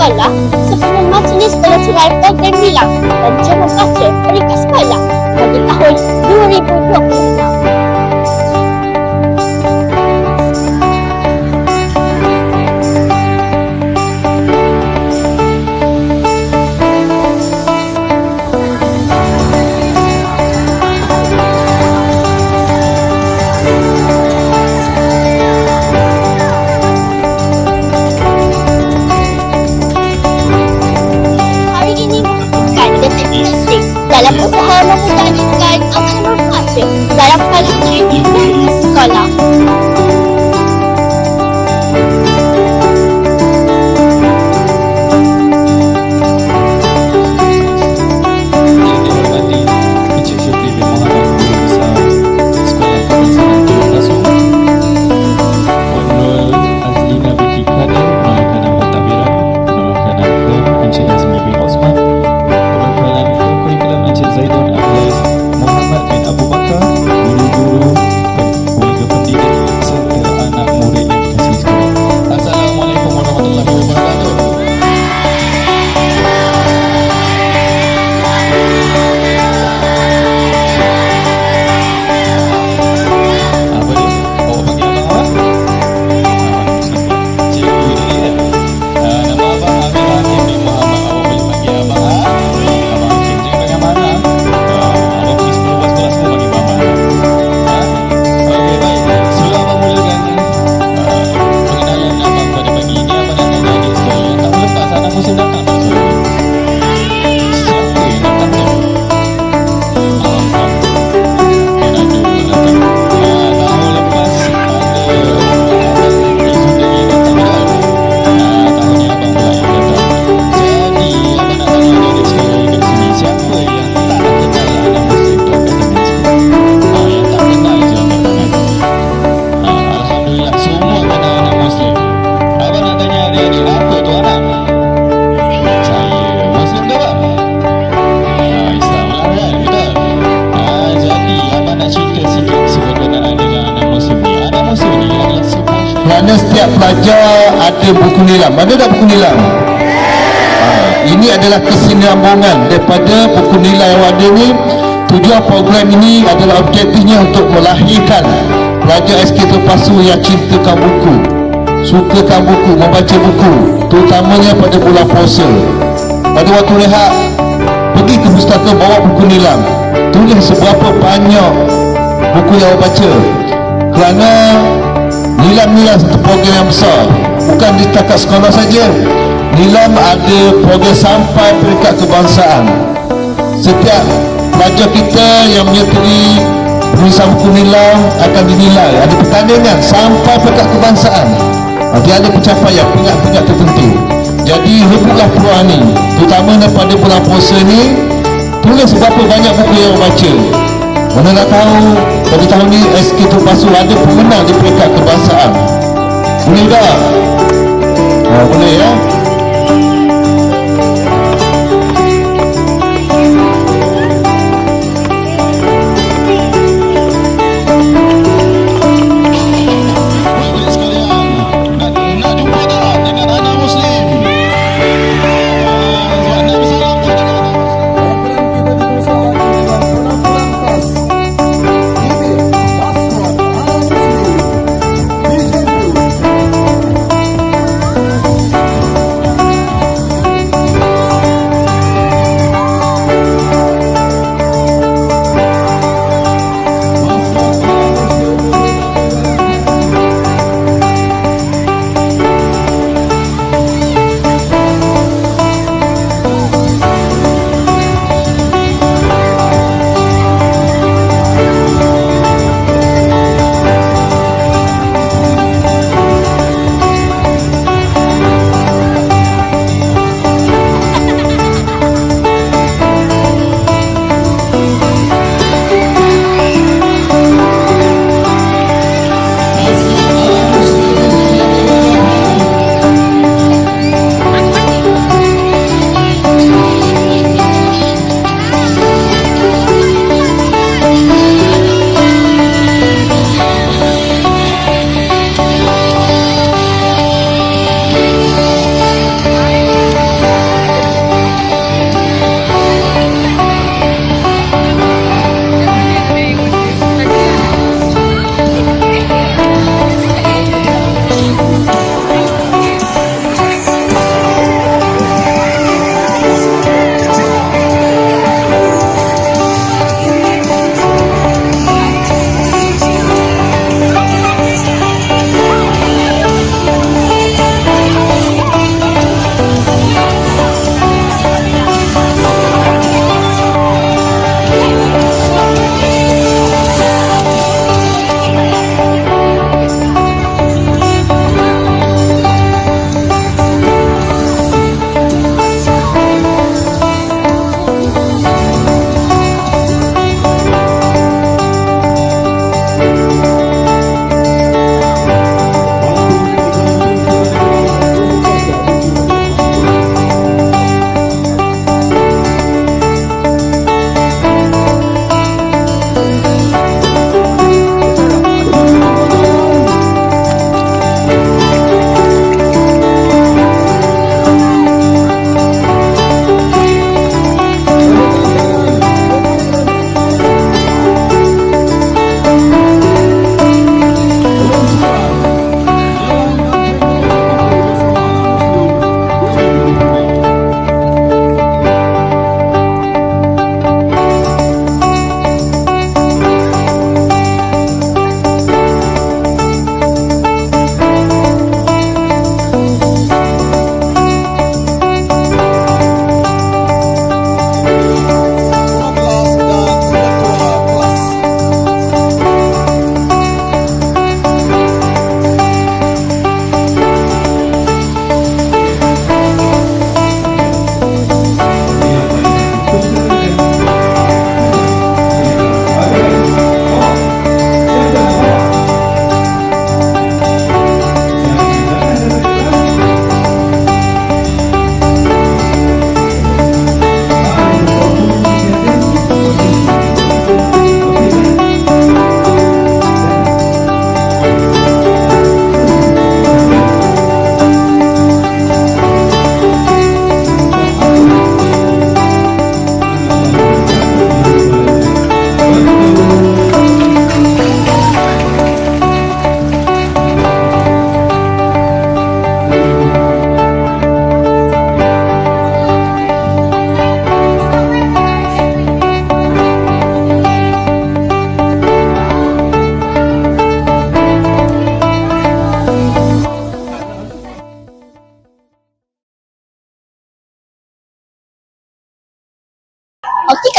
sekolah sebelum majlis pelajaran program hilang dan jom membaca peringkat sekolah bagi tahun 2026. Dalam usaha memudahkan anak membaca dalam kalangan dan sekolah. Kerana setiap pelajar ada buku nilam. Mana dah buku nilam? Ini adalah kesinambungan daripada buku nilai yang ada ni. Tujuan program ini adalah objektifnya untuk melahirkan pelajar SK Terpasu yang cintakan buku, sukakan buku, membaca buku, terutamanya pada bulan puasa. Pada waktu rehat, pergi ke pustaka, bawa buku nilam, tulis seberapa banyak buku yang awak baca. Kerana nilam satu program yang besar, bukan di takat sekolah saja. Nilam ada program sampai peringkat kebangsaan. Setiap pelajar kita yang menyertai penulisan buku nilam akan dinilai. Ada pertandingan sampai peringkat kebangsaan. Dia ada pencapaian peringkat tertentu. Jadi rebutlah peluang ni, terutama daripada bulan puasa ni. Tulis berapa banyak buku yang baca. Mana nak tahu pada tahun ni SK Terpasu ada pemenang di peringkat kebangsaan. Boleh tak? Boleh ya.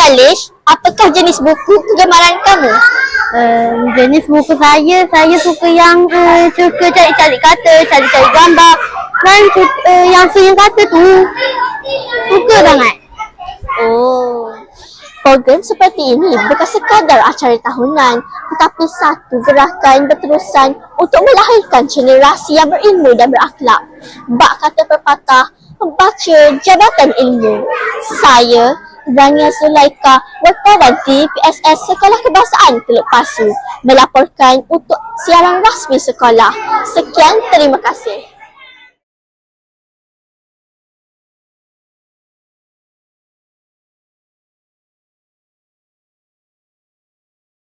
Alish, apakah jenis buku kegemaran kamu? Jenis buku saya suka yang suka cari-cari kata, cari-cari gambar dan yang senyum kata tu. Suka sangat. Oh, program seperti ini bukan sekadar acara tahunan, tetapi satu gerakan berterusan untuk melahirkan generasi yang berilmu dan berakhlak. Bak kata pepatah, membaca jabatan ilmu. Saya, Zania Sulaika, wartawan TPSS Sekolah Kebangsaan Teluk Pasu, melaporkan untuk siaran rasmi sekolah. Sekian, terima kasih.